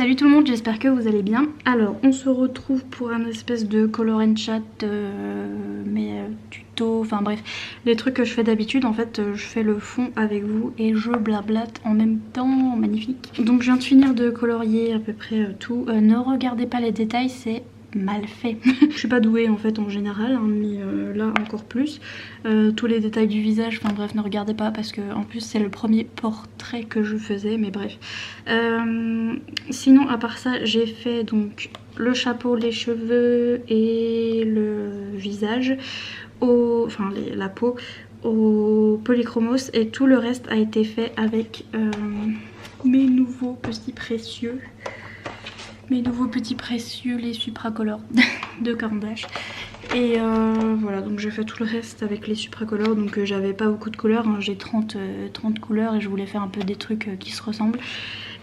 Salut tout le monde, j'espère que vous allez bien. Alors on se retrouve pour un espèce de color and chat, tuto, enfin bref, les trucs que je fais d'habitude. En fait je fais le fond avec vous et je blablate en même temps, magnifique. Donc je viens de finir de colorier à peu près tout. Ne regardez pas les détails, c'est mal fait. Je suis pas douée en fait en général, hein, mais là encore plus. Tous les détails du visage, enfin bref, ne regardez pas parce que en plus c'est le premier portrait que je faisais, mais bref. Sinon à part ça j'ai fait donc le chapeau, les cheveux et le visage, la peau au polychromos, et tout le reste a été fait avec mes nouveaux petits précieux. Les Supracolor de Caran d'Ache. Et voilà, donc j'ai fait tout le reste avec les Supracolor. Donc j'avais pas beaucoup de couleurs, hein. J'ai 30 couleurs et je voulais faire un peu des trucs qui se ressemblent.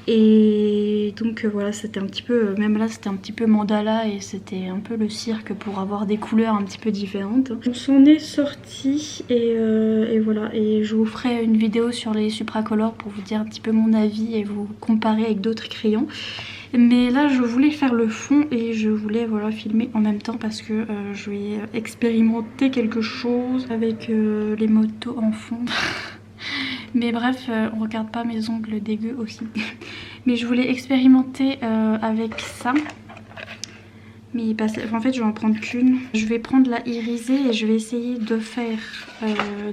Et donc voilà, c'était un petit peu, même là c'était un petit peu mandala et c'était un peu le cirque pour avoir des couleurs un petit peu différentes. On s'en est sorti et voilà, et je vous ferai une vidéo sur les Supracolor pour vous dire un petit peu mon avis et vous comparer avec d'autres crayons. Mais là je voulais faire le fond et je voulais voilà filmer en même temps parce que je vais expérimenter quelque chose avec les motos en fond. Mais bref, on regarde pas mes ongles dégueux aussi. Mais je voulais expérimenter avec ça. Mais en fait je vais en prendre qu'une. Je vais prendre la irisée et je vais essayer de faire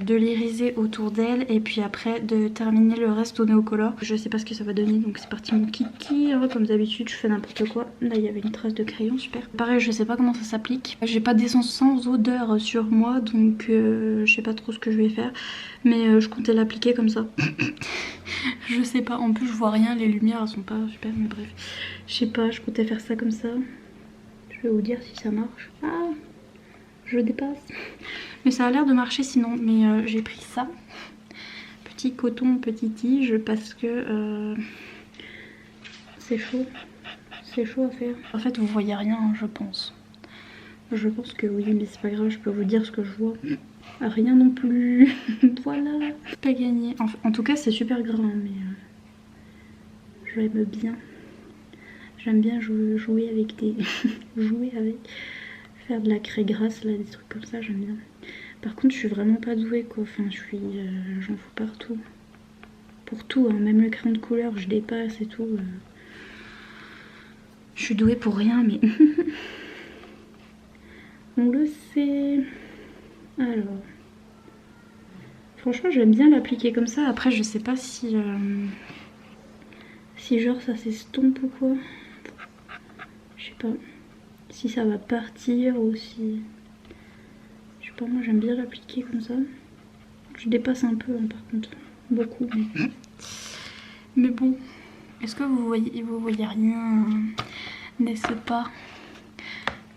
de l'iriser autour d'elle et puis après de terminer le reste au néocolor. Je sais pas ce que ça va donner, donc c'est parti mon kiki. Comme d'habitude je fais n'importe quoi. Là il y avait une trace de crayon, super. Pareil, je sais pas comment ça s'applique. J'ai pas d'essence sans odeur sur moi, donc je sais pas trop ce que je vais faire. Mais je comptais l'appliquer comme ça. Je sais pas, en plus je vois rien, les lumières elles sont pas super, mais bref. Je sais pas, je comptais faire ça comme ça. Je vais vous dire si ça marche. Ah, je dépasse. Mais ça a l'air de marcher sinon. Mais j'ai pris ça. Petit coton, petit tige, parce que c'est chaud. C'est chaud à faire. En fait, vous voyez rien, hein, je pense. Je pense que oui, mais c'est pas grave, je peux vous dire ce que je vois. Rien non plus. Voilà. C'est pas gagné. En tout cas, c'est super gras, mais j'aime bien. J'aime bien jouer avec des... jouer avec... Faire de la craie grasse, là, des trucs comme ça, j'aime bien. Par contre, je suis vraiment pas douée, quoi. Enfin, j'en fous partout. Pour tout, hein. Même le crayon de couleur, je dépasse et tout. Je suis douée pour rien, mais... On le sait. Alors... Franchement, j'aime bien l'appliquer comme ça. Après, je sais pas si... Si genre ça s'estompe ou quoi. Je sais pas. Si ça va partir ou si... Je sais pas, moi j'aime bien l'appliquer comme ça. Je dépasse un peu, hein, par contre. Beaucoup. Mais bon. Est-ce que vous voyez rien? N'est-ce pas?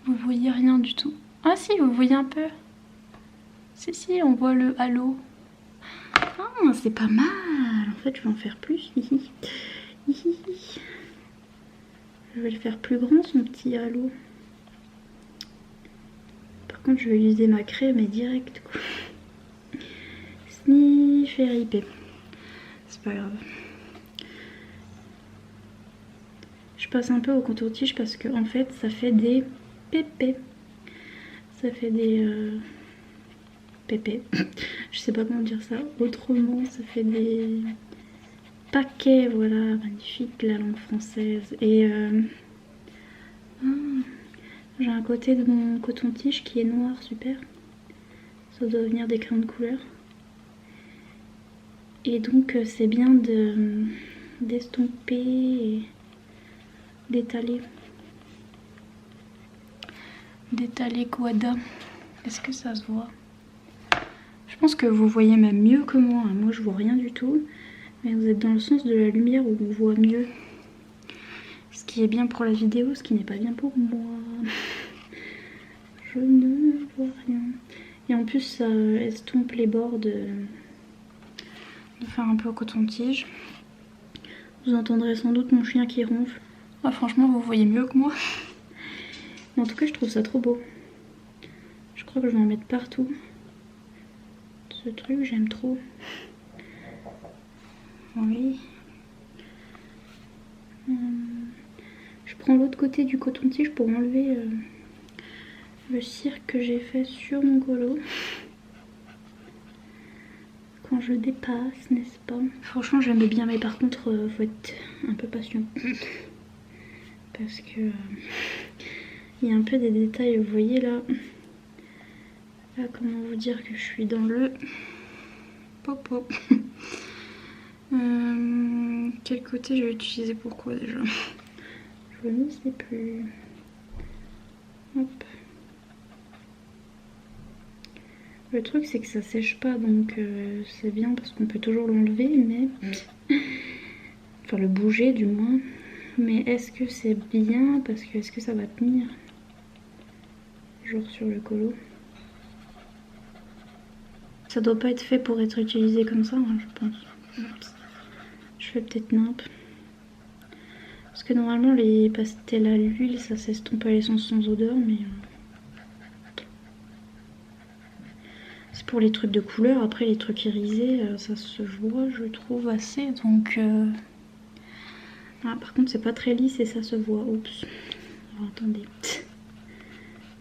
Vous voyez rien du tout. Ah si, vous voyez un peu. Si, on voit le halo. Ah, c'est pas mal. En fait, je vais en faire plus. Je vais le faire plus grand, son petit halo. Par contre, je vais user ma craie, mais direct, quoi. Sniff et RIP. C'est pas grave. Je passe un peu au contour-tige parce que en fait ça fait des pépés. Ça fait des pépés. Je sais pas comment dire ça autrement. Ça fait des paquets, voilà, magnifique la langue française. Et j'ai un côté de mon coton-tige qui est noir, super. Ça doit venir des crayons de couleur. Et donc c'est bien d'estomper et d'étaler. D'étaler quada. Est-ce que ça se voit? Je pense que vous voyez même mieux que moi. Moi je vois rien du tout. Mais vous êtes dans le sens de la lumière où on voit mieux. Ce qui est bien pour la vidéo, ce qui n'est pas bien pour moi. Je ne vois rien. Et en plus ça estompe les bords de faire un peu au coton-tige. Vous entendrez sans doute mon chien qui ronfle. Ah, franchement vous voyez mieux que moi. Mais en tout cas je trouve ça trop beau. Je crois que je vais en mettre partout. Ce truc j'aime trop. Oui. Je prends l'autre côté du coton-tige pour enlever le cirque que j'ai fait sur mon colo. Quand je dépasse, n'est-ce pas? Franchement j'aime bien, mais par contre faut être un peu patient. Parce que il y a un peu des détails, vous voyez là. Là, comment vous dire que je suis dans le popo. Quel côté je vais utiliser pourquoi déjà? Je ne sais plus. Hop. Le truc c'est que ça sèche pas, donc c'est bien parce qu'on peut toujours l'enlever, mais enfin le bouger du moins. Mais est-ce que c'est bien parce que est-ce que ça va tenir genre sur le colo? Ça doit pas être fait pour être utilisé comme ça, hein, je pense. Je fais peut-être nimp. Parce que normalement les pastels à l'huile ça s'estompe à l'essence sans odeur, mais c'est pour les trucs de couleur. Après les trucs irisés ça se voit je trouve assez, donc ah, par contre c'est pas très lisse et ça se voit. Oups. Alors attendez,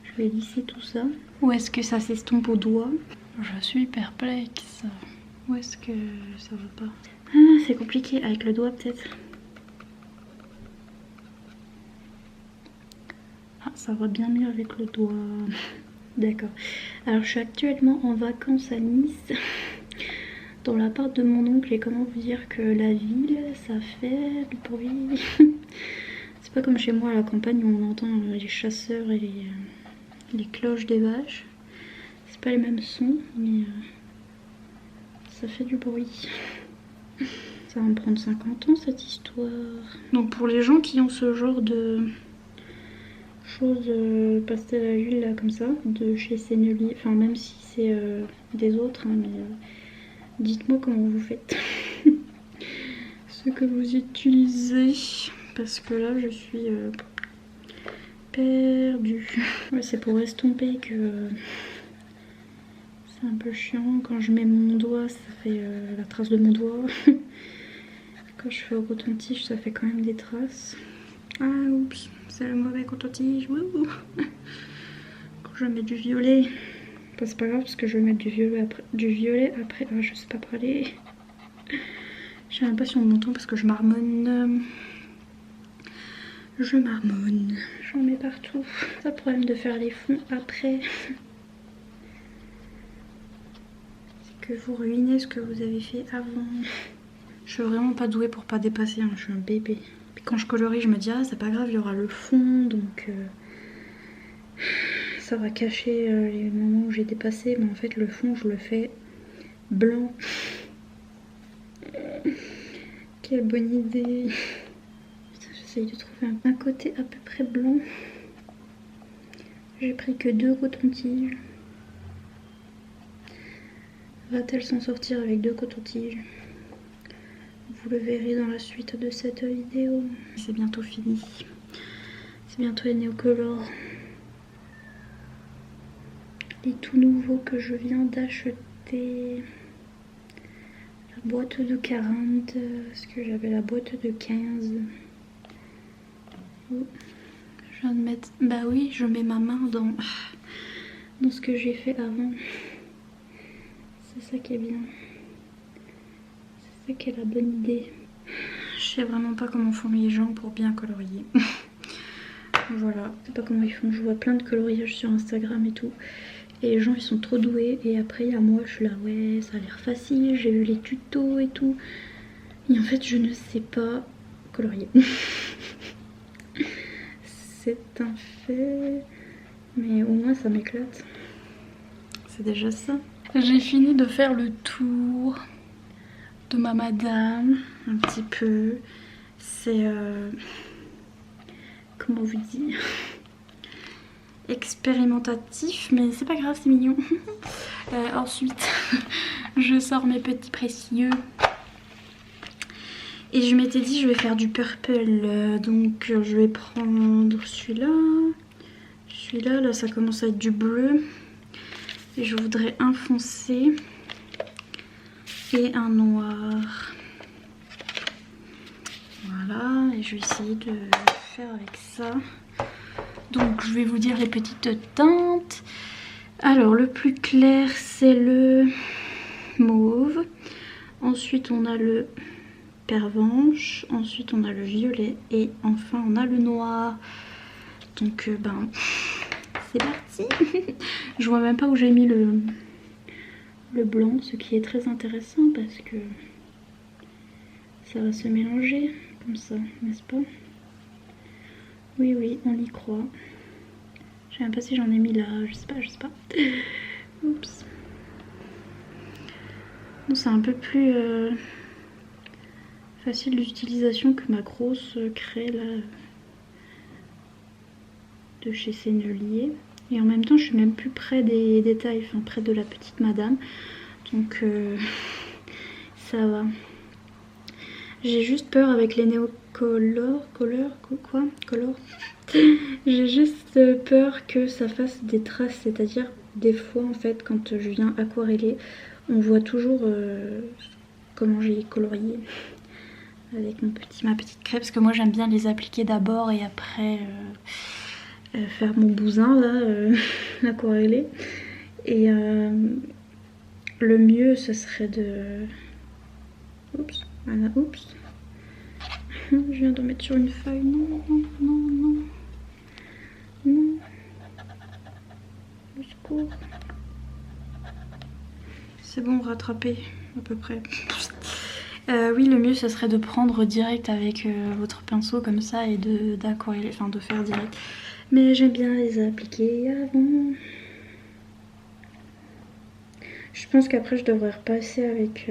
je vais lisser tout ça. Où est-ce que ça s'estompe au doigt? Je suis perplexe. Où est-ce que ça va pas? Ah, c'est compliqué avec le doigt peut-être. Ah, ça va bien mieux avec le doigt. D'accord. Alors je suis actuellement en vacances à Nice, dans l'appart de mon oncle, et comment vous dire que la ville, ça fait du bruit. C'est pas comme chez moi à la campagne où on entend les chasseurs et les cloches des vaches. C'est pas les mêmes sons, mais ça fait du bruit. Ça va me prendre 50 ans cette histoire. Donc pour les gens qui ont ce genre de choses pastel à l'huile là comme ça, de chez Sennelier, enfin même si c'est des autres, hein, mais dites-moi comment vous faites. Ce que vous utilisez. Parce que là je suis perdue. Ouais, c'est pour estomper que c'est un peu chiant. Quand je mets mon doigt, ça fait la trace de mon doigt. Quand je fais au coton-tige, ça fait quand même des traces. Ah oups, c'est le mauvais coton-tige. Quand je mets du violet, bah, c'est pas grave parce que je vais mettre du violet après. Ah, je sais pas parler. J'ai même pas sur mon temps parce que je marmonne. J'en mets partout. C'est pas le problème de faire les fonds après. C'est que vous ruinez ce que vous avez fait avant. Je suis vraiment pas douée pour pas dépasser, hein. Je suis un bébé. Puis quand je colorie, je me dis ah c'est pas grave, il y aura le fond, donc ça va cacher les moments où j'ai dépassé. Mais en fait le fond je le fais blanc. Quelle bonne idée. J'essaye de trouver un côté à peu près blanc. J'ai pris que 2 cotons-tiges. Va-t-elle s'en sortir avec 2 cotons-tiges? Vous le verrez dans la suite de cette vidéo. C'est bientôt fini. C'est bientôt les Neocolor. Les tout nouveaux que je viens d'acheter. La boîte de 40. Est-ce que j'avais la boîte de 15? Oh. Je viens de mettre... Bah oui, je mets ma main dans ce que j'ai fait avant. C'est ça qui est bien. C'est ça qui est la bonne idée. Je sais vraiment pas comment font les gens pour bien colorier. Voilà, je sais pas comment ils font. Je vois plein de coloriages sur Instagram et tout. Et les gens ils sont trop doués. Et après il y a moi, je suis là, ouais, ça a l'air facile. J'ai vu les tutos et tout. Et en fait, je ne sais pas colorier. C'est un fait. Mais au moins ça m'éclate. C'est déjà ça. J'ai fini de faire le tour de ma madame, un petit peu. C'est comment vous dire, expérimentatif, mais c'est pas grave, c'est mignon. Ensuite, je sors mes petits précieux. Et je m'étais dit je vais faire du purple, donc je vais prendre celui-là. Celui-là, là ça commence à être du bleu. Et je voudrais un foncé et un noir. Voilà, et je vais essayer de faire avec ça. Donc je vais vous dire les petites teintes. Alors le plus clair c'est le mauve. Ensuite on a le pervenche. Ensuite on a le violet. Et enfin on a le noir. Donc ben c'est parti. Je vois même pas où j'ai mis le blanc, ce qui est très intéressant parce que ça va se mélanger comme ça, n'est-ce pas? Oui, oui, on y croit. Je sais même pas si j'en ai mis là, je sais pas. Oups. C'est un peu plus facile d'utilisation que ma grosse craie là de chez Sennelier. Et en même temps, je suis même plus près des détails, enfin près de la petite madame. Donc ça va. J'ai juste peur avec les néocolor, color. J'ai juste peur que ça fasse des traces, c'est-à-dire des fois en fait quand je viens aquareller, on voit toujours comment j'ai colorié avec ma petite craie, parce que moi j'aime bien les appliquer d'abord et après faire mon bousin là, aquareller. Et le mieux ce serait de... Oups, voilà, oups. Je viens de mettre sur une feuille, non. Au secours. C'est bon, rattrapé à peu près. Oui, le mieux ce serait de prendre direct avec votre pinceau comme ça et d'aquareller, enfin de faire direct. Mais j'aime bien les appliquer avant. Je pense qu'après je devrais repasser avec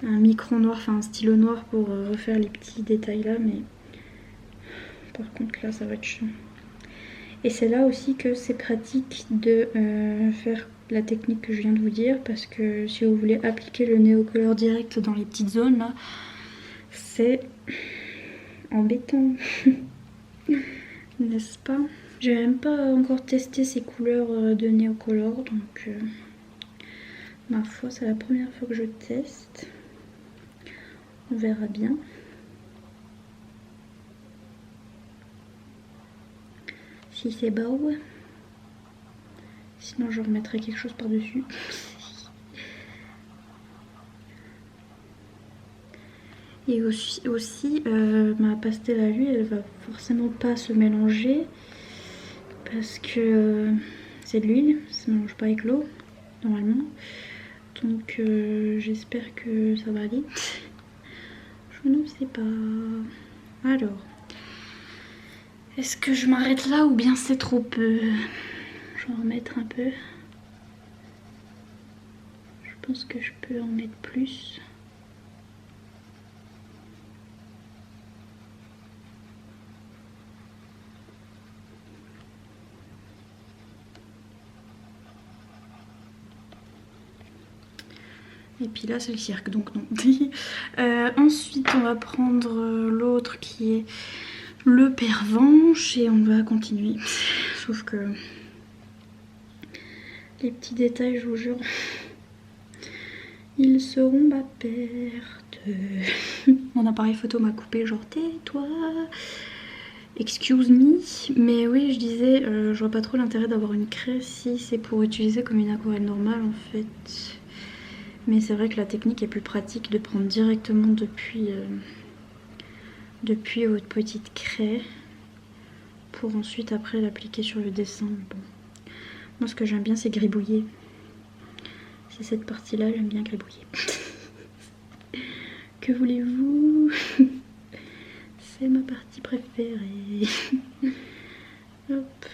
un micron noir, enfin un stylo noir pour refaire les petits détails là, mais par contre là ça va être chiant. Et c'est là aussi que c'est pratique de faire la technique que je viens de vous dire, parce que si vous voulez appliquer le néocolor direct dans les petites zones là, c'est embêtant. N'est-ce pas? J'ai même pas encore testé ces couleurs de néocolor, donc ma foi c'est la première fois que je teste. On verra bien. Si c'est beau. Sinon je remettrai quelque chose par-dessus. Et aussi ma pastel à l'huile, elle va forcément pas se mélanger. Parce que c'est de l'huile, ça ne mélange pas avec l'eau, normalement. Donc j'espère que ça va aller. Je ne sais pas. Alors, est-ce que je m'arrête là ou bien c'est trop peu? Je vais en remettre un peu. Je pense que je peux en mettre plus. Et puis là c'est le cirque, donc non. Ensuite on va prendre l'autre qui est le pervenche et on va continuer. Sauf que les petits détails, je vous jure, ils seront ma perte. Mon appareil photo m'a coupé, genre tais-toi. Excuse me. Mais oui, je disais, je vois pas trop l'intérêt d'avoir une craie si c'est pour utiliser comme une aquarelle normale en fait. Mais c'est vrai que la technique est plus pratique de prendre directement depuis votre petite craie pour ensuite après l'appliquer sur le dessin. Bon. Moi ce que j'aime bien c'est gribouiller. C'est cette partie là, j'aime bien gribouiller. Que voulez-vous? C'est ma partie préférée. Hop.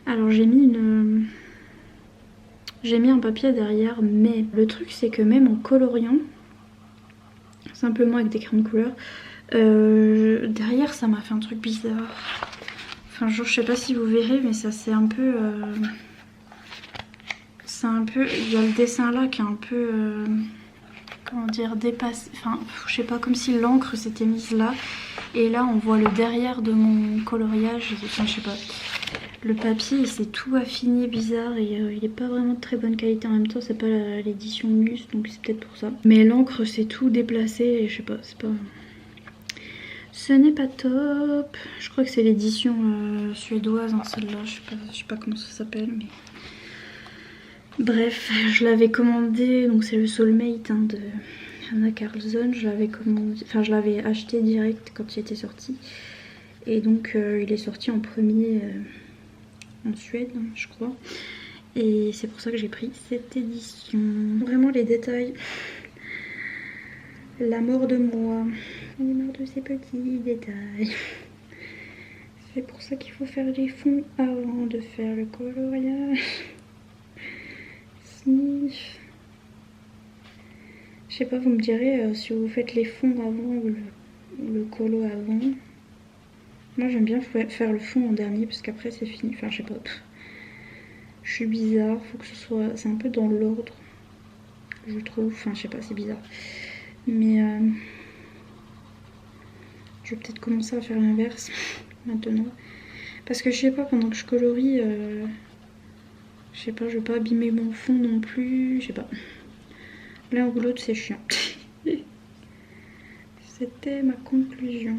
Alors j'ai mis un papier derrière, mais le truc c'est que même en coloriant, simplement avec des crayons de couleur, derrière ça m'a fait un truc bizarre. Enfin genre je sais pas si vous verrez, mais ça c'est un peu... il y a le dessin là qui est un peu... comment dire, dépassé. Enfin je sais pas, comme si l'encre s'était mise là. Et là on voit le derrière de mon coloriage, enfin je sais pas. Le papier il s'est tout affiné bizarre et il est pas vraiment de très bonne qualité. En même temps c'est pas l'édition Muse, donc c'est peut-être pour ça. Mais l'encre c'est tout déplacé et je sais pas, Ce n'est pas top. Je crois que c'est l'édition suédoise, hein, celle-là. Je sais pas comment ça s'appelle, mais... Bref, je l'avais commandé, donc c'est le Soulmate hein, de Anna Karlsson. Je l'avais acheté direct quand il était sorti. Et donc il est sorti en premier en Suède, hein, je crois. Et c'est pour ça que j'ai pris cette édition. Vraiment les détails. La mort de moi. On est marre de ces petits détails. C'est pour ça qu'il faut faire les fonds avant de faire le coloriage. Sniff. Je sais pas, vous me direz si vous faites les fonds avant ou le colo avant. Moi j'aime bien faire le fond en dernier parce qu'après c'est fini. Enfin je sais pas. Je suis bizarre, faut que ce soit... C'est un peu dans l'ordre, je trouve. Enfin je sais pas, c'est bizarre. Mais je vais peut-être commencer à faire l'inverse maintenant. Parce que je sais pas, pendant que je colorie, je sais pas, je veux pas abîmer mon fond non plus. Je sais pas. L'un ou l'autre c'est chiant. C'était ma conclusion.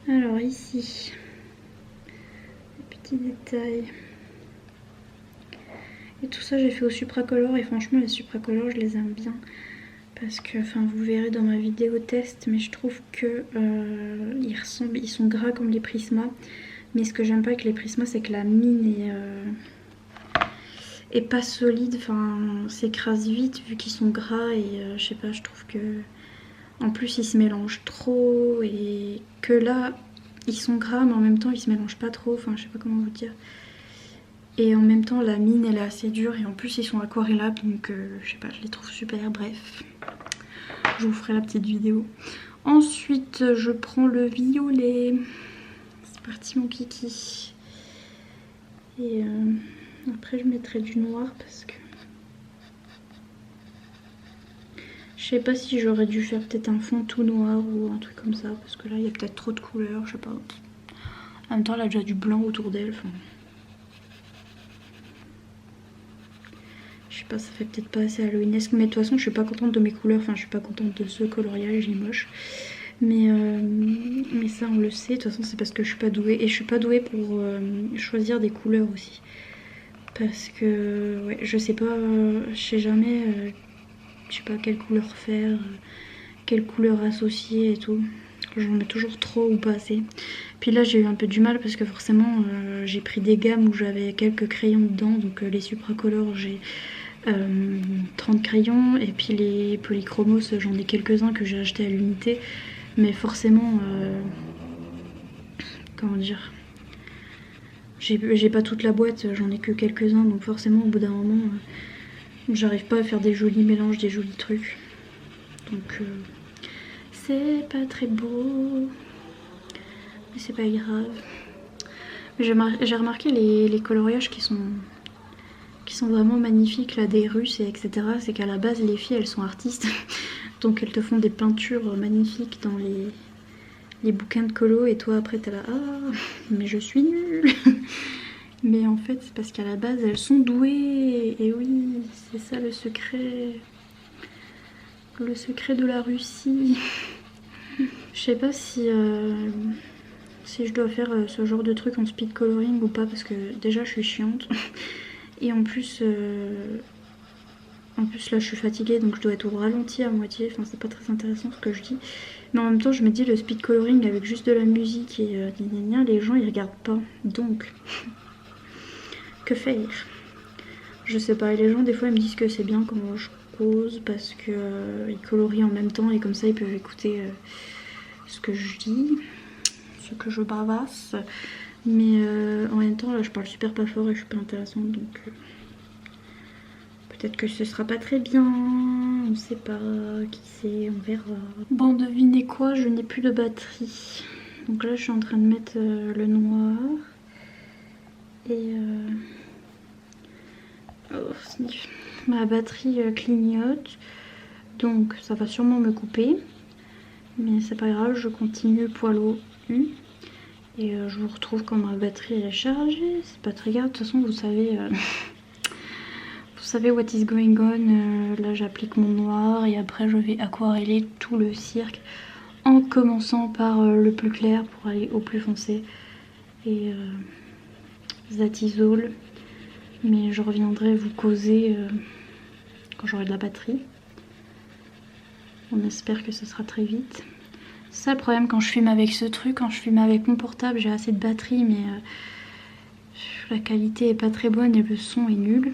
Alors ici, les petits détails. Et tout ça j'ai fait au Supracolor et franchement les Supracolor je les aime bien. Parce que, enfin vous verrez dans ma vidéo test, mais je trouve que ils sont gras comme les Prisma. Mais ce que j'aime pas avec les Prisma c'est que la mine est pas solide, enfin s'écrase vite vu qu'ils sont gras et je sais pas, je trouve que en plus ils se mélangent trop et que là ils sont gras mais en même temps ils se mélangent pas trop, enfin je sais pas comment vous dire. Et en même temps la mine elle est assez dure et en plus ils sont aquarellables donc je sais pas, je les trouve super. Bref, je vous ferai la petite vidéo. Ensuite je prends le violet. C'est parti mon kiki. Et après je mettrai du noir parce que je sais pas si j'aurais dû faire peut-être un fond tout noir ou un truc comme ça parce que là il y a peut-être trop de couleurs, je sais pas. En même temps elle a déjà du blanc autour d'elle. Enfin... Je sais pas, ça fait peut-être pas assez halloweenesque, mais de toute façon je suis pas contente de mes couleurs, enfin je suis pas contente de ce coloriage, il est moche. Mais ça on le sait, de toute façon c'est parce que je suis pas douée. Et je suis pas douée pour choisir des couleurs aussi. Parce que ouais, je sais pas, je sais jamais, je sais pas quelle couleur faire, quelle couleur associer et tout. J'en mets toujours trop ou pas assez. Puis là j'ai eu un peu du mal parce que forcément j'ai pris des gammes où j'avais quelques crayons dedans. Donc les Supracolor j'ai 30 crayons. Et puis les Polychromos j'en ai quelques-uns que j'ai acheté à l'unité. Mais forcément, comment dire, j'ai pas toute la boîte, j'en ai que quelques-uns. Donc forcément au bout d'un moment, j'arrive pas à faire des jolis mélanges, des jolis trucs. Donc c'est pas très beau. Mais c'est pas grave. J'ai remarqué les coloriages qui sont vraiment magnifiques là, des Russes et etc. C'est qu'à la base les filles elles sont artistes. Donc elles te font des peintures magnifiques dans les bouquins de colo. Et toi après t'es là, ah mais je suis nulle. Mais en fait c'est parce qu'à la base elles sont douées. Et oui, c'est ça le secret. Le secret de la Russie. Je sais pas si je dois faire ce genre de truc en speed coloring ou pas, parce que déjà je suis chiante et en plus là je suis fatiguée donc je dois être au ralenti à moitié, enfin c'est pas très intéressant ce que je dis, mais en même temps je me dis le speed coloring avec juste de la musique et les gens ils regardent pas, donc que faire? Je sais pas, et les gens des fois ils me disent que c'est bien quand je cause parce que ils colorient en même temps et comme ça ils peuvent écouter ce que je dis, ce que je bavasse, mais en même temps là je parle super pas fort et je suis pas intéressante donc peut-être que ce sera pas très bien, on sait pas, qui sait, on verra. Bon, devinez quoi, je n'ai plus de batterie, donc là je suis en train de mettre le noir et oh, sniff. Ma batterie clignote donc ça va sûrement me couper. Mais c'est pas grave, je continue poil au U. Et je vous retrouve quand ma batterie est chargée. C'est pas très grave, de toute façon vous savez savez what is going on, là j'applique mon noir et après je vais aquareller tout le cirque en commençant par le plus clair pour aller au plus foncé. Et that is all. Mais je reviendrai vous causer quand j'aurai de la batterie. On espère que ce sera très vite. C'est ça le problème quand je filme avec ce truc, quand je filme avec mon portable, j'ai assez de batterie mais la qualité est pas très bonne et le son est nul.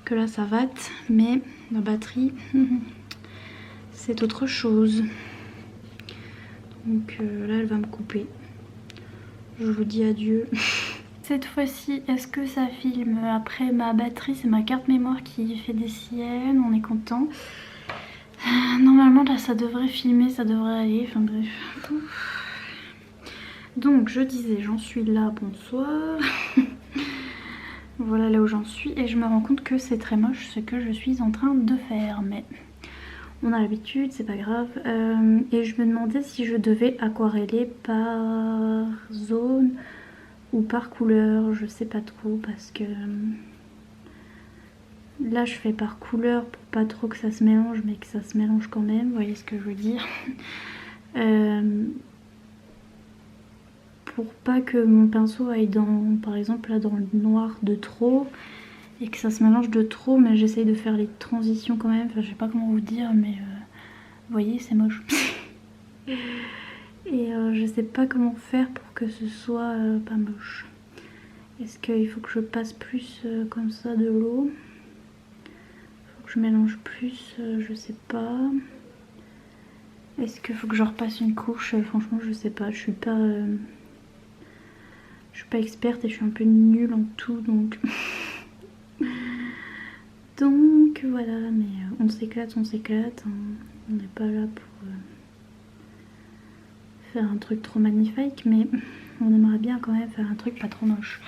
Que là ça vate, mais la batterie c'est autre chose. Donc là elle va me couper. Je vous dis adieu. Cette fois-ci, est-ce que ça filme? Après ma batterie, c'est ma carte mémoire qui fait des siennes, on est content. Normalement là ça devrait filmer, ça devrait aller, enfin bref. Donc je disais, j'en suis là, bonsoir. Voilà là où j'en suis et je me rends compte que c'est très moche ce que je suis en train de faire, mais on a l'habitude, c'est pas grave. Et je me demandais si je devais aquareller par zone ou par couleur, je sais pas trop parce que là je fais par couleur pour pas trop que ça se mélange mais que ça se mélange quand même, vous voyez ce que je veux dire. Pour pas que mon pinceau aille dans, par exemple là dans le noir de trop et que ça se mélange de trop, mais j'essaye de faire les transitions quand même, enfin je sais pas comment vous dire mais vous voyez c'est moche. Et je sais pas comment faire pour que ce soit pas moche. Est-ce qu'il faut que je passe plus comme ça de l'eau? Faut que je mélange plus, je sais pas. Est-ce qu'il faut que je repasse une couche? Franchement je sais pas, je suis pas experte et je suis un peu nulle en tout donc donc voilà, mais on s'éclate, on n'est pas là pour faire un truc trop magnifique, mais on aimerait bien quand même faire un truc pas trop moche.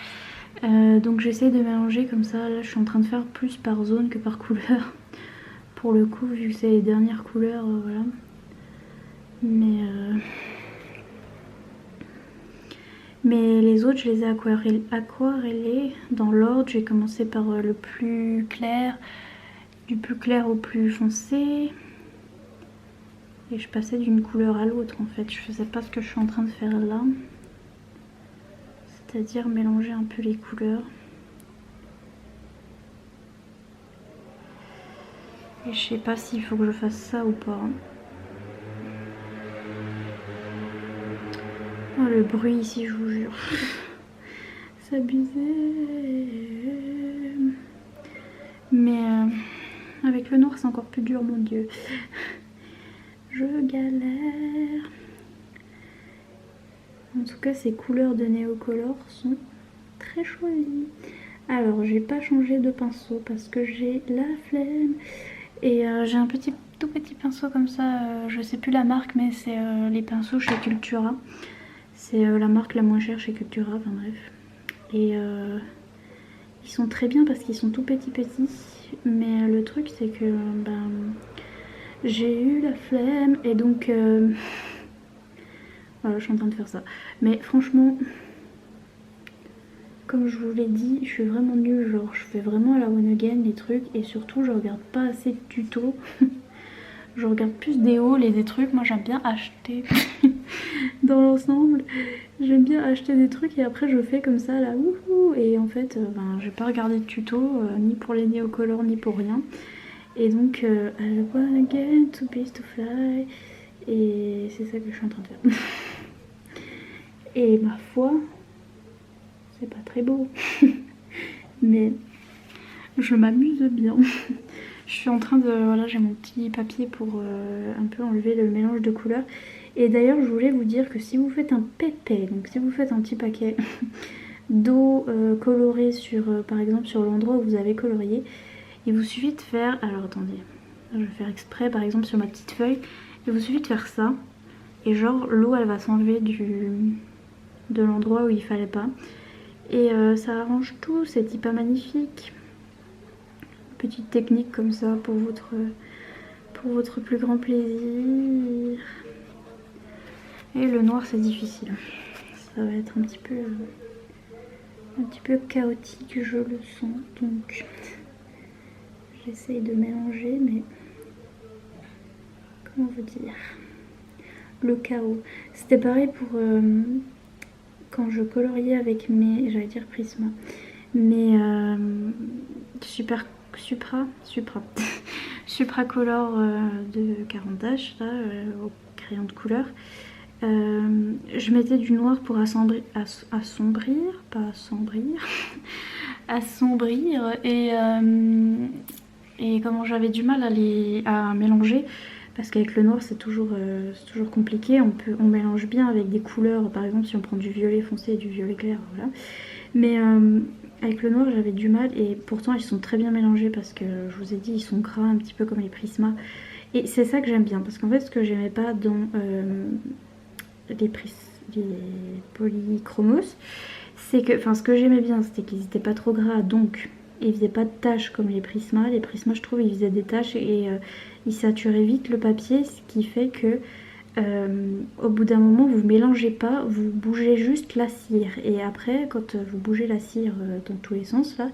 Donc j'essaie de mélanger comme ça, là je suis en train de faire plus par zone que par couleur pour le coup vu que c'est les dernières couleurs, voilà. Mais les autres je les ai aquarellés dans l'ordre. J'ai commencé par le plus clair, du plus clair au plus foncé. Et je passais d'une couleur à l'autre en fait. Je faisais pas ce que je suis en train de faire là. C'est-à-dire mélanger un peu les couleurs. Et je sais pas s'il faut que je fasse ça ou pas. Oh, le bruit ici, je vous jure. C'est abusé. Mais avec le noir, c'est encore plus dur, mon Dieu. Je galère. En tout cas, ces couleurs de Neocolor sont très choisies. Alors, j'ai pas changé de pinceau parce que j'ai la flemme. Et j'ai un tout petit pinceau comme ça. Je sais plus la marque, mais c'est les pinceaux chez Cultura. C'est la marque la moins chère chez Cultura, enfin bref. Et ils sont très bien parce qu'ils sont tout petits. Mais le truc c'est que j'ai eu la flemme et donc voilà, je suis en train de faire ça. Mais franchement, comme je vous l'ai dit, je suis vraiment nulle. Genre je fais vraiment à la one again les trucs et surtout je regarde pas assez de tutos. Je regarde plus des hauls et des trucs. Moi j'aime bien acheter dans l'ensemble. J'aime bien acheter des trucs et après je fais comme ça là, wouhou. Et en fait, j'ai pas regardé de tuto, ni pour les Neocolor ni pour rien. Et donc, I wanna get to beast to fly. Et c'est ça que je suis en train de faire. Et ma foi, c'est pas très beau. Mais je m'amuse bien. Je suis en train de... Voilà, j'ai mon petit papier pour un peu enlever le mélange de couleurs. Et d'ailleurs, je voulais vous dire que si vous faites un pépé, donc si vous faites un petit paquet d'eau colorée sur, par exemple, sur l'endroit où vous avez colorié, il vous suffit de faire... Alors attendez, je vais faire exprès, par exemple sur ma petite feuille. Il vous suffit de faire ça. Et genre, l'eau, elle va s'enlever de l'endroit où il fallait pas. Et ça arrange tout, c'est hyper magnifique. Petite technique comme ça pour votre plus grand plaisir. Et le noir c'est difficile. Ça va être un petit peu chaotique, je le sens. Donc J'essaye de mélanger, mais comment vous dire, le chaos. C'était pareil pour quand je coloriais avec mes, j'allais dire Prisma, mes Supracolor de 40H là, au crayon de couleur. Je mettais du noir pour assombrir, pas assombrir, assombrir, et comment j'avais du mal à mélanger parce qu'avec le noir c'est toujours compliqué. On mélange bien avec des couleurs, par exemple si on prend du violet foncé et du violet clair, voilà. Mais avec le noir j'avais du mal, et pourtant ils sont très bien mélangés parce que je vous ai dit ils sont gras un petit peu comme les Prisma, et c'est ça que j'aime bien, parce qu'en fait ce que j'aimais pas dans les polychromos, c'est que, enfin ce que j'aimais bien c'était qu'ils étaient pas trop gras, donc ils faisaient pas de taches comme les Prisma. Les Prisma je trouve ils faisaient des taches et ils saturaient vite le papier, ce qui fait que au bout d'un moment vous mélangez pas, vous bougez juste la cire, et après quand vous bougez la cire dans tous les sens là,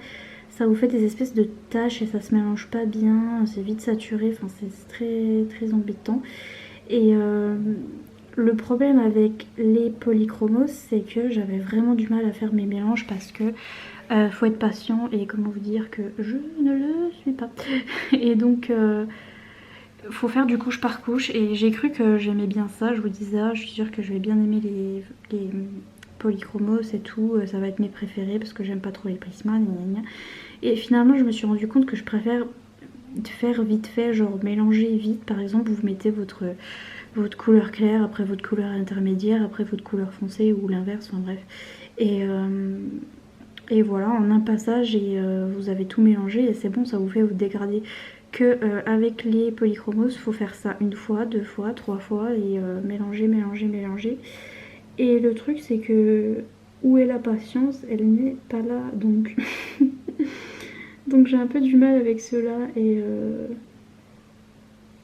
ça vous fait des espèces de taches et ça se mélange pas bien, c'est vite saturé, enfin c'est très très embêtant. Et le problème avec les polychromos c'est que j'avais vraiment du mal à faire mes mélanges parce que faut être patient, et comment vous dire que je ne le suis pas. Et donc faut faire du couche par couche, et j'ai cru que j'aimais bien ça, je vous disais je suis sûre que je vais bien aimer les polychromos et tout, ça va être mes préférés parce que j'aime pas trop les Prisma, gna gna gna. Et finalement je me suis rendu compte que je préfère faire vite fait, genre mélanger vite. Par exemple vous mettez votre couleur claire, après votre couleur intermédiaire, après votre couleur foncée, ou l'inverse, enfin bref. Et voilà, en un passage, et vous avez tout mélangé et c'est bon, ça vous fait vous dégrader. Que avec les polychromos, il faut faire ça une fois, deux fois, trois fois, et mélanger, mélanger, mélanger. Et le truc c'est que où est la patience? Elle n'est pas là, donc donc j'ai un peu du mal avec ceux-là, et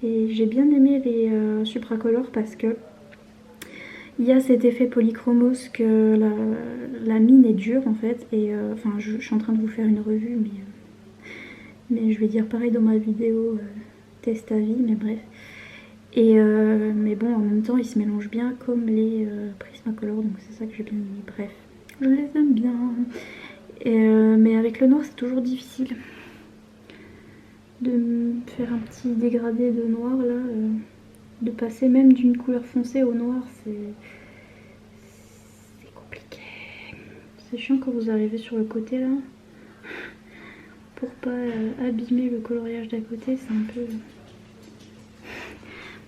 j'ai bien aimé les Supracolor parce que il y a cet effet polychromos que la mine est dure en fait, et enfin je suis en train de vous faire une revue, mais je vais dire pareil dans ma vidéo test à vie, mais bref. Et mais bon, en même temps ils se mélangent bien comme les Prismacolor, donc c'est ça que j'ai bien aimé. Bref, je les aime bien. Et mais avec le noir c'est toujours difficile de me faire un petit dégradé de noir là, de passer même d'une couleur foncée au noir, c'est compliqué. C'est chiant quand vous arrivez sur le côté là, pour pas abîmer le coloriage d'à côté, c'est un peu...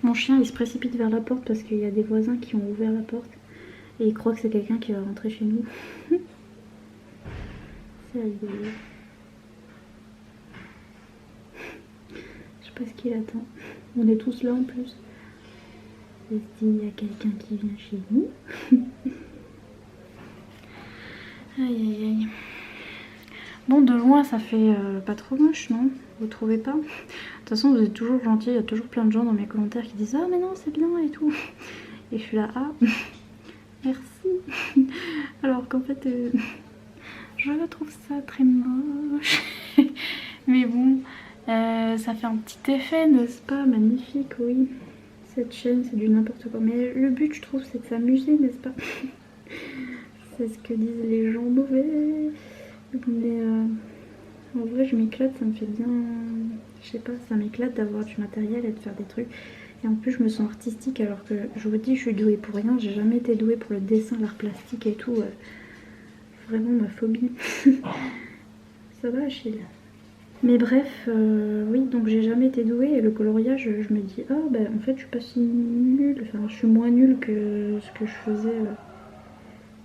Mon chien il se précipite vers la porte parce qu'il y a des voisins qui ont ouvert la porte et il croit que c'est quelqu'un qui va rentrer chez nous. C'est rigolo. Je sais pas ce qu'il attend. On est tous là en plus. Il se dit il y a quelqu'un qui vient chez nous. Aïe aïe aïe. Bon, de loin ça fait pas trop moche, non? Vous trouvez pas? De toute façon vous êtes toujours gentils, il y a toujours plein de gens dans mes commentaires qui disent ah mais non c'est bien et tout. Et je suis là, ah merci. Alors qu'en fait je trouve ça très moche. Mais bon, ça fait un petit effet, n'est-ce pas? Magnifique, oui. Cette chaîne c'est du n'importe quoi. Mais le but je trouve c'est de s'amuser, n'est-ce pas? C'est ce que disent les gens mauvais. Mais en vrai je m'éclate, ça me fait bien, je sais pas, ça m'éclate d'avoir du matériel et de faire des trucs. Et en plus je me sens artistique, alors que je vous dis je suis douée pour rien, j'ai jamais été douée pour le dessin, l'art plastique et tout. Vraiment ma phobie. Ça va Achille? Mais bref, oui, donc j'ai jamais été douée, et le coloriage je me dis ah bah en fait je suis pas si nulle, enfin je suis moins nulle que ce que je faisais,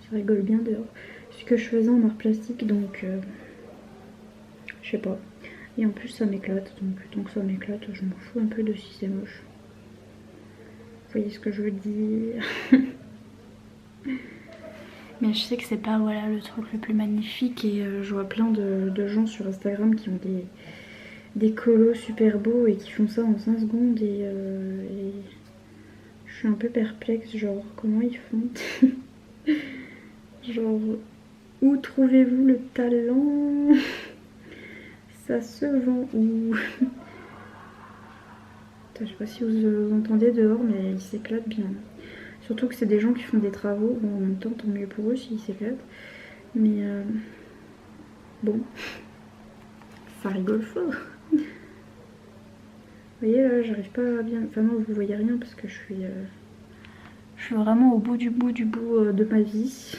ça rigole bien dehors, ce que je faisais en art plastique, donc je sais pas. Et en plus ça m'éclate, donc tant que ça m'éclate, je m'en fous un peu de si c'est moche. Vous voyez ce que je veux dire? Mais je sais que c'est pas voilà le truc le plus magnifique, et je vois plein de gens sur Instagram qui ont des colos super beaux et qui font ça en 5 secondes, et je suis un peu perplexe, genre comment ils font? Genre où trouvez-vous le talent? Ça se vend où? Je sais pas si vous entendez dehors, mais ils s'éclatent bien. Surtout que c'est des gens qui font des travaux. Bon, en même temps, tant mieux pour eux s'ils s'éclatent. Mais bon, ça rigole fort. Vous voyez là, j'arrive pas à bien... Enfin non, vous voyez rien parce que je suis vraiment au bout de ma vie.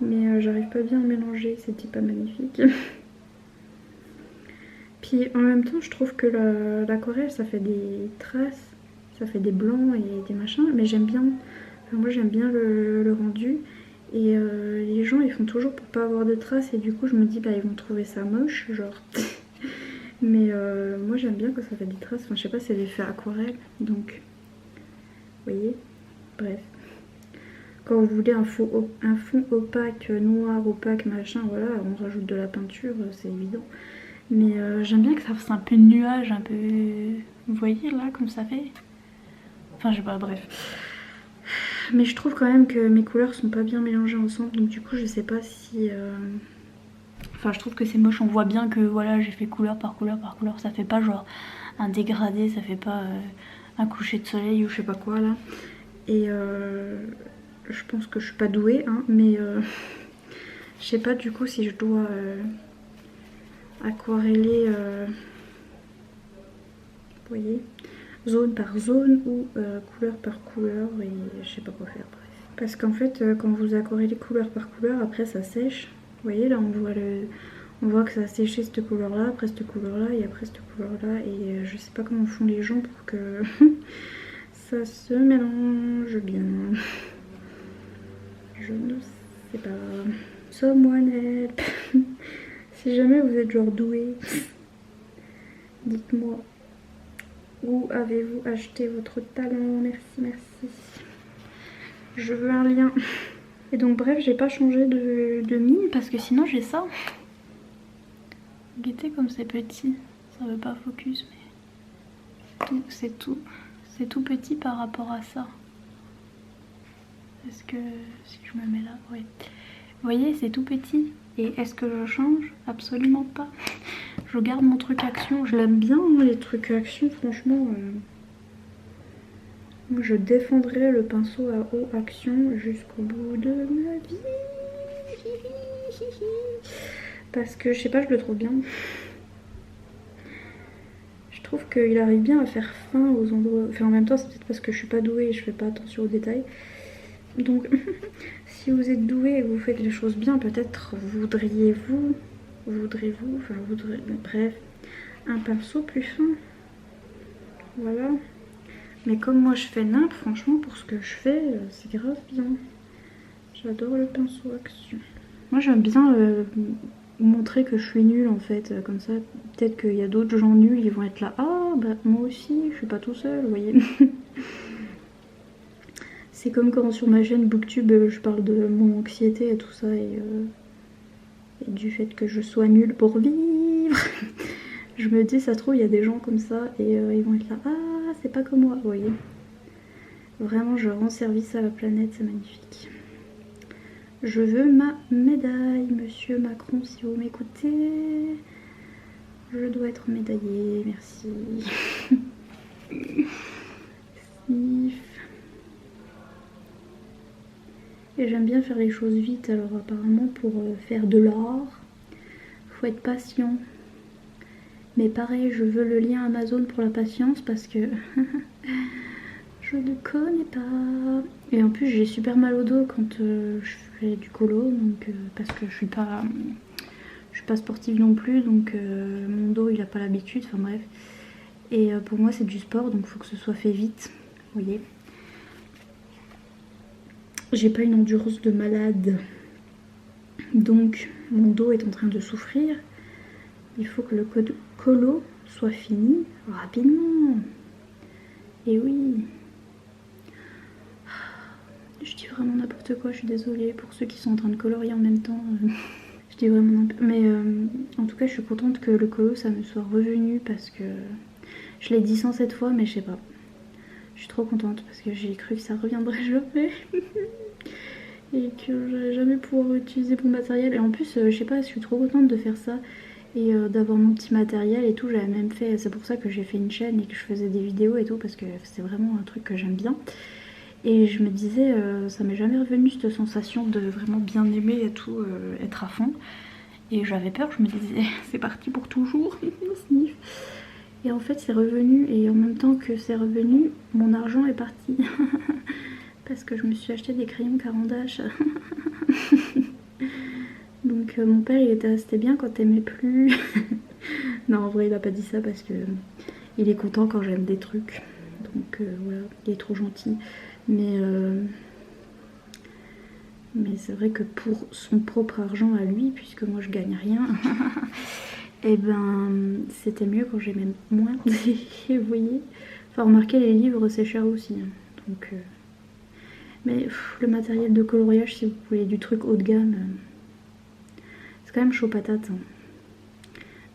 Mais j'arrive pas bien à mélanger, c'était pas magnifique. Puis en même temps, je trouve que l'aquarelle, ça fait des traces, ça fait des blancs et des machins. Mais j'aime bien, enfin, moi j'aime bien le rendu. Et les gens, ils font toujours pour pas avoir de traces. Et du coup, je me dis, bah ils vont trouver ça moche, genre... Mais moi j'aime bien quand ça fait des traces, enfin je sais pas, c'est l'effet aquarelle, donc vous voyez, bref. Quand vous voulez un fond opaque, noir, opaque, machin, voilà, on rajoute de la peinture, c'est évident. Mais j'aime bien que ça fasse un peu de nuage, un peu... Vous voyez là, comme ça fait. Enfin je sais pas, bref. Mais je trouve quand même que mes couleurs sont pas bien mélangées ensemble, donc du coup je sais pas si... Enfin je trouve que c'est moche, on voit bien que voilà j'ai fait couleur par couleur par couleur, ça fait pas genre un dégradé, ça fait pas un coucher de soleil ou je sais pas quoi là. Et je pense que je suis pas douée hein, mais je sais pas du coup si je dois aquareller, vous voyez, zone par zone ou couleur par couleur et je sais pas quoi faire bref. Parce qu'en fait quand vous aquarellez couleur par couleur après ça sèche. Vous voyez là on voit que ça a séché cette couleur là, après cette couleur là et après cette couleur là et je sais pas comment font les gens pour que ça se mélange bien. Je ne sais pas. Someone help. Si jamais vous êtes genre doué, dites-moi où avez-vous acheté votre talent. Merci, merci. Je veux un lien. Et donc bref, j'ai pas changé de mine parce que sinon j'ai ça. Regardez comme c'est petit. Ça veut pas focus mais c'est tout petit par rapport à ça. Est-ce que si je me mets là, oui. Vous voyez, c'est tout petit. Et est-ce que je change? Absolument pas. Je garde mon truc action. Je l'aime bien, moi, les trucs action, franchement. Moi, je défendrai le pinceau à eau action jusqu'au bout de ma vie. Parce que, je sais pas, je le trouve bien. Je trouve qu'il arrive bien à faire fin aux endroits... Enfin, en même temps, c'est peut-être parce que je suis pas douée et je fais pas attention aux détails. Donc, si vous êtes doué et que vous faites les choses bien, peut-être voudriez-vous, bref, un pinceau plus fin. Voilà. Mais comme moi je fais nimp, franchement, pour ce que je fais, c'est grave bien. J'adore le pinceau action. Moi, j'aime bien montrer que je suis nulle en fait. Comme ça, peut-être qu'il y a d'autres gens nuls, ils vont être là. Ah, bah moi aussi, je suis pas tout seul, vous voyez. C'est comme quand sur ma chaîne Booktube je parle de mon anxiété et tout ça et du fait que je sois nulle pour vivre. Je me dis ça se trouve il y a des gens comme ça et ils vont être là, ah c'est pas comme moi, vous voyez. Vraiment je rends service à la planète, c'est magnifique. Je veux ma médaille, monsieur Macron, si vous m'écoutez. Je dois être médaillée, merci. Sniff. Et j'aime bien faire les choses vite, alors apparemment pour faire de l'art, faut être patient. Mais pareil, je veux le lien Amazon pour la patience parce que je ne connais pas. Et en plus j'ai super mal au dos quand je fais du colo, donc parce que je suis pas sportive non plus, donc mon dos il a pas l'habitude, enfin bref. Et pour moi c'est du sport, donc il faut que ce soit fait vite, vous voyez. J'ai pas une endurance de malade, donc mon dos est en train de souffrir. Il faut que le colo soit fini rapidement. Et oui. Je dis vraiment n'importe quoi, je suis désolée pour ceux qui sont en train de colorier en même temps. Je dis vraiment n'importe quoi. Mais en tout cas, je suis contente que le colo ça me soit revenu parce que je l'ai dit 107 fois, mais je sais pas. Je suis trop contente parce que j'ai cru que ça reviendrait jamais. Et que j'allais jamais pouvoir utiliser mon matériel. Et en plus, je sais pas, je suis trop contente de faire ça. et d'avoir mon petit matériel et tout. J'avais même fait, c'est pour ça que j'ai fait une chaîne et que je faisais des vidéos et tout, parce que c'est vraiment un truc que j'aime bien. Et je me disais, ça m'est jamais revenu cette sensation de vraiment bien aimer et tout, être à fond. Et j'avais peur, je me disais, c'est parti pour toujours, sniff. Et en fait c'est revenu, et en même temps que c'est revenu, mon argent est parti. Parce que je me suis acheté des crayons Caran-d'Ache. Donc mon père il était resté bien quand t'aimais plus. Non, en vrai il a pas dit ça parce que il est content quand j'aime des trucs. Donc voilà, il est trop gentil. Mais c'est vrai que pour son propre argent à lui, puisque moi je gagne rien, et ben c'était mieux quand j'aimais moins. Vous voyez. Enfin remarquez, les livres c'est cher aussi. Donc mais le matériel de coloriage, si vous voulez du truc haut de gamme, c'est quand même chaud patate.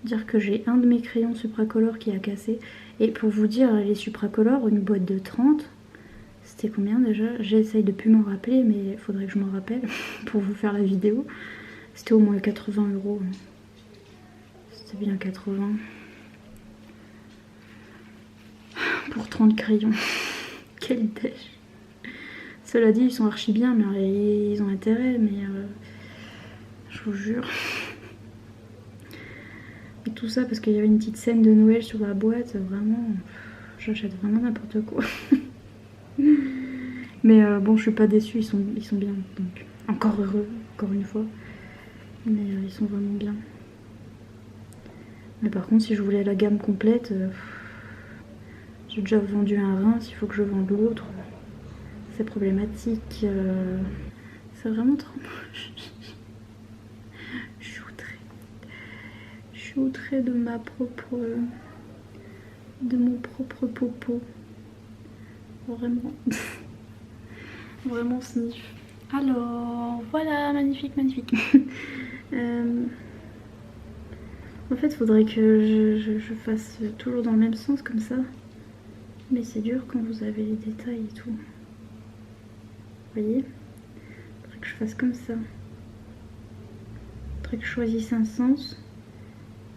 Dire que j'ai un de mes crayons Supracolor qui a cassé. Et pour vous dire, les Supracolor, une boîte de 30, c'était combien déjà? J'essaye de plus m'en rappeler, mais il faudrait que je m'en rappelle pour vous faire la vidéo. C'était au moins 80 €. C'était bien 80. Pour 30 crayons. Quelle dèche. Cela dit, ils sont archi bien, mais ils ont intérêt, mais je vous jure. Et tout ça parce qu'il y avait une petite scène de Noël sur la boîte, vraiment, j'achète vraiment n'importe quoi. Mais bon, je suis pas déçue, ils sont bien, donc encore heureux, encore une fois. Mais ils sont vraiment bien. Mais par contre, si je voulais la gamme complète, j'ai déjà vendu un rein, s'il faut que je vende l'autre, c'est problématique. C'est vraiment trop moche. Je suis outrée de mon propre popo. Vraiment. Vraiment sniff. Alors, voilà, magnifique, magnifique. En fait, il faudrait que je fasse toujours dans le même sens comme ça. Mais c'est dur quand vous avez les détails et tout. Vous voyez? Il faudrait que je fasse comme ça. Il faudrait que je choisisse un sens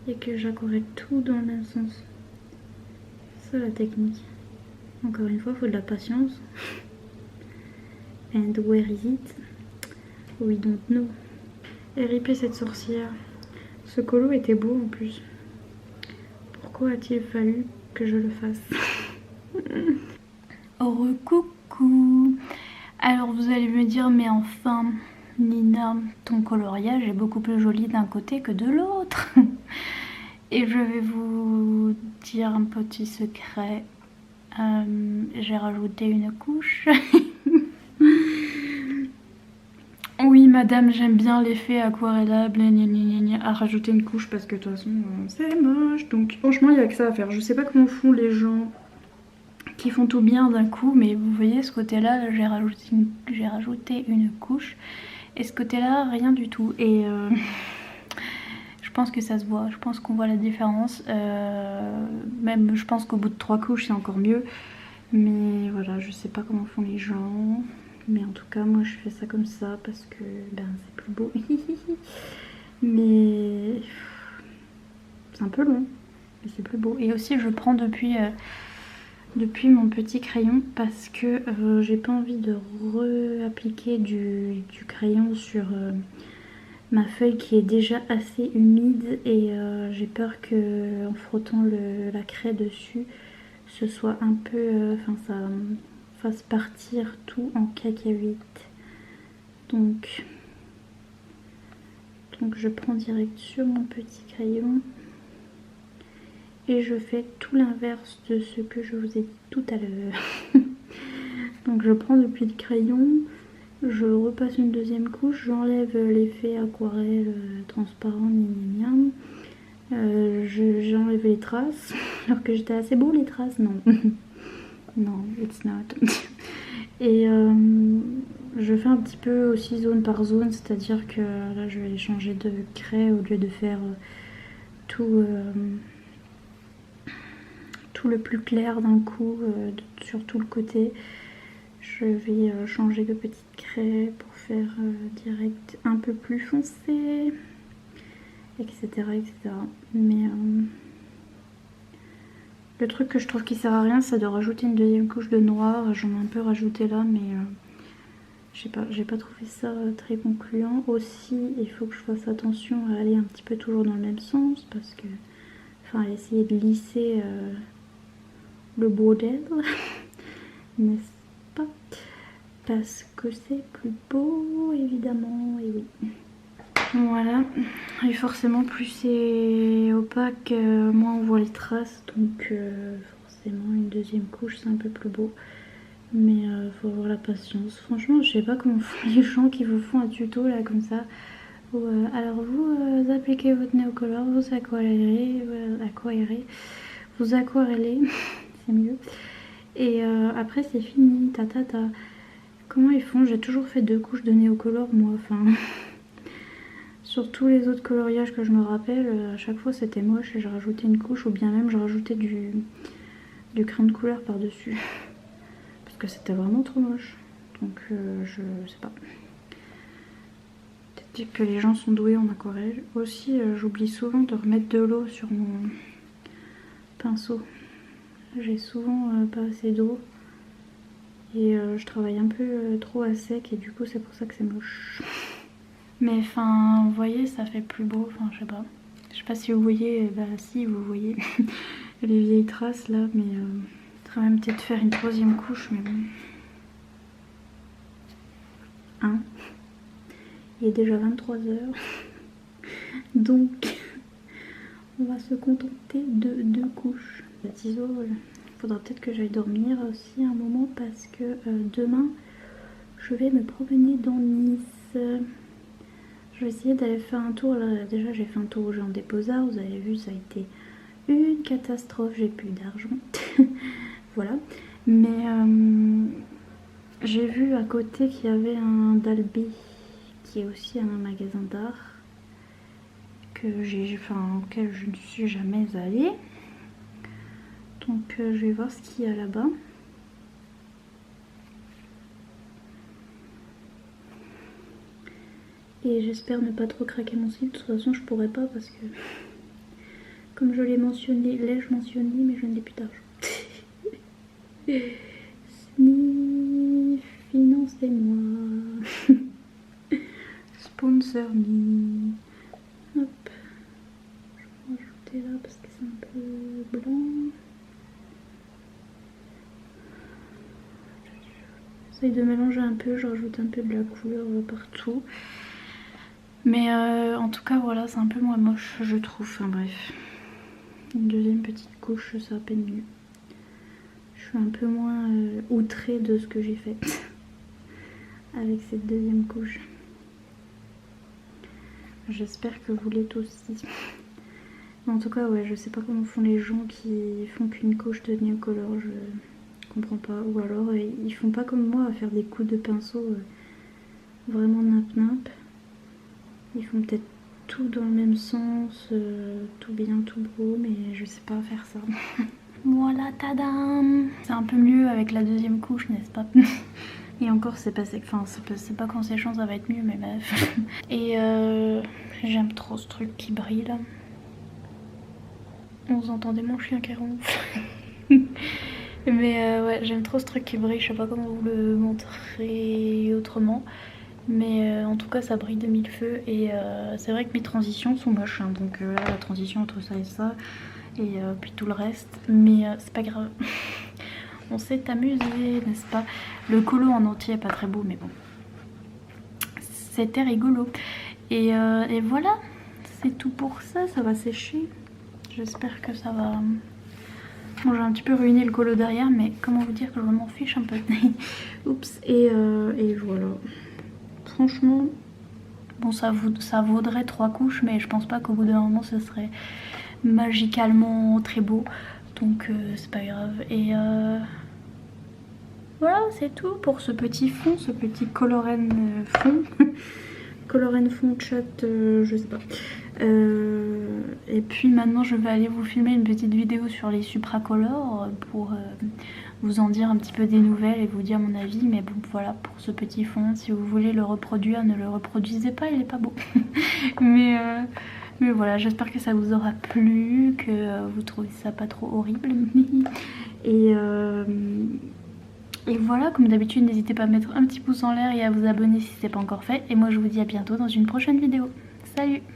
et que j'accorde tout dans le même sens. C'est ça la technique. Encore une fois, il faut de la patience. And where is it? We don't know. RIP cette sorcière. Ce colo était beau en plus. Pourquoi a-t-il fallu que je le fasse? Oh coucou. Alors vous allez me dire, mais enfin Nina, ton coloriage est beaucoup plus joli d'un côté que de l'autre. Et je vais vous dire un petit secret. J'ai rajouté une couche. Oui madame, j'aime bien l'effet aquarellable, à rajouter une couche parce que de toute façon c'est moche. Donc franchement il n'y a que ça à faire. Je sais pas comment font les gens qui font tout bien d'un coup, mais vous voyez ce côté là, j'ai rajouté une couche. Et ce côté là, rien du tout. Et je pense que ça se voit, je pense qu'on voit la différence. Même je pense qu'au bout de 3 couches c'est encore mieux. Mais voilà, je sais pas comment font les gens. Mais en tout cas moi je fais ça comme ça parce que ben c'est plus beau. Mais c'est un peu long, mais c'est plus beau. Et aussi je prends depuis mon petit crayon parce que j'ai pas envie de réappliquer du crayon sur ma feuille qui est déjà assez humide. Et j'ai peur que en frottant la craie dessus ce soit un peu, enfin ça fasse partir tout en cacahuète. Donc je prends direct sur mon petit crayon et je fais tout l'inverse de ce que je vous ai dit tout à l'heure. Donc je prends depuis le crayon, je repasse une deuxième couche, j'enlève l'effet aquarelle transparent, j'enlève les traces, alors que j'étais assez beau les traces, non. Non, it's not. Et je fais un petit peu aussi zone par zone, c'est-à-dire que là je vais changer de craie au lieu de faire tout le plus clair d'un coup sur tout le côté. Je vais changer de petite craie pour faire direct un peu plus foncé. etc. etc. Mais le truc que je trouve qui sert à rien, c'est de rajouter une deuxième couche de noir. J'en ai un peu rajouté là, mais je sais pas, j'ai pas trouvé ça très concluant. Aussi, il faut que je fasse attention à aller un petit peu toujours dans le même sens, parce que, enfin, essayer de lisser le bordel, n'est-ce pas? Parce que c'est plus beau, évidemment, et oui. Voilà, et forcément plus c'est opaque, moins on voit les traces, donc forcément une deuxième couche c'est un peu plus beau. Mais faut avoir la patience. Franchement, je sais pas comment font les gens qui vous font un tuto là comme ça. Où, alors vous appliquez votre néocolor, vous aquarellez, vous aquarellez, c'est mieux. Et après c'est fini, ta. Comment ils font? J'ai toujours fait 2 couches de néocolor moi, enfin... Sur tous les autres coloriages que je me rappelle, à chaque fois c'était moche et je rajoutais une couche ou bien même je rajoutais du crayon de couleur par-dessus. Parce que c'était vraiment trop moche. Donc je sais pas. Peut-être que les gens sont doués en aquarelle. Aussi j'oublie souvent de remettre de l'eau sur mon pinceau. J'ai souvent pas assez d'eau. Et je travaille un peu trop à sec et du coup c'est pour ça que c'est moche. Mais enfin, vous voyez, ça fait plus beau, enfin je sais pas. Je sais pas si vous voyez, bah si vous voyez les vieilles traces là, mais je vais même peut-être faire une 3e couche, mais bon. Hein, il est déjà 23 h, donc on va se contenter de 2 couches. La ciseau, faudra peut-être que j'aille dormir aussi un moment parce que demain je vais me promener dans Nice. Je vais essayer d'aller faire un tour là. Déjà j'ai fait un tour au Géant des Beaux-Arts, vous avez vu, ça a été une catastrophe, j'ai plus d'argent. Voilà. Mais j'ai vu à côté qu'il y avait un Dalby qui est aussi un magasin d'art auquel je ne suis jamais allée. Donc je vais voir ce qu'il y a là-bas. Et j'espère ne pas trop craquer mon slip. De toute façon je pourrais pas parce que comme je l'ai mentionné, l'ai-je mentionné, mais je n'ai plus d'argent. Financez-moi. Sponsor me. Hop. Je vais rajouter là parce que c'est un peu blanc. J'essaye de mélanger un peu, je rajoute un peu de la couleur partout. Mais en tout cas voilà, c'est un peu moins moche je trouve, enfin bref. Une deuxième petite couche, c'est à peine mieux. Je suis un peu moins outrée de ce que j'ai fait avec cette deuxième couche. J'espère que vous l'êtes aussi. En tout cas ouais, je sais pas comment font les gens qui font qu'une couche de néocolor, je comprends pas. Ou alors ils font pas comme moi à faire des coups de pinceau vraiment nap. Ils font peut-être tout dans le même sens, tout bien, tout beau, mais je sais pas faire ça. Voilà, tadam! C'est un peu mieux avec la deuxième couche, n'est-ce pas? Et encore, c'est pas sec, enfin, c'est pas quand c'est chaud, ça va être mieux, mais bref. Et j'aime trop ce truc qui brille là. Vous entendez mon chien qui ronfle. Mais ouais, j'aime trop ce truc qui brille, je sais pas comment vous le montrer autrement. Mais en tout cas ça brille de mille feux et c'est vrai que mes transitions sont moches, hein, donc là la transition entre ça et ça et puis tout le reste, mais c'est pas grave. On s'est amusé, n'est-ce pas? Le colo en entier est pas très beau mais bon, c'était rigolo. Et voilà, c'est tout pour ça, ça va sécher. J'espère que ça va... Bon, j'ai un petit peu ruiné le colo derrière, mais comment vous dire que je m'en fiche un peu. Oups, et voilà. Franchement, bon ça vaudrait 3 couches, mais je pense pas qu'au bout d'un moment ce serait magicalement très beau. Donc c'est pas grave. Et voilà, c'est tout pour ce petit fond, ce petit Coloren fond. Coloren fond chat, je sais pas. Et puis maintenant je vais aller vous filmer une petite vidéo sur les supracolores pour vous en dire un petit peu des nouvelles et vous dire mon avis. Mais bon voilà, pour ce petit fond, si vous voulez le reproduire, ne le reproduisez pas, il est pas beau. Mais Mais voilà, j'espère que ça vous aura plu, que vous trouvez ça pas trop horrible. Et voilà, comme d'habitude, n'hésitez pas à mettre un petit pouce en l'air et à vous abonner si c'est pas encore fait. Et moi je vous dis à bientôt dans une prochaine vidéo. Salut!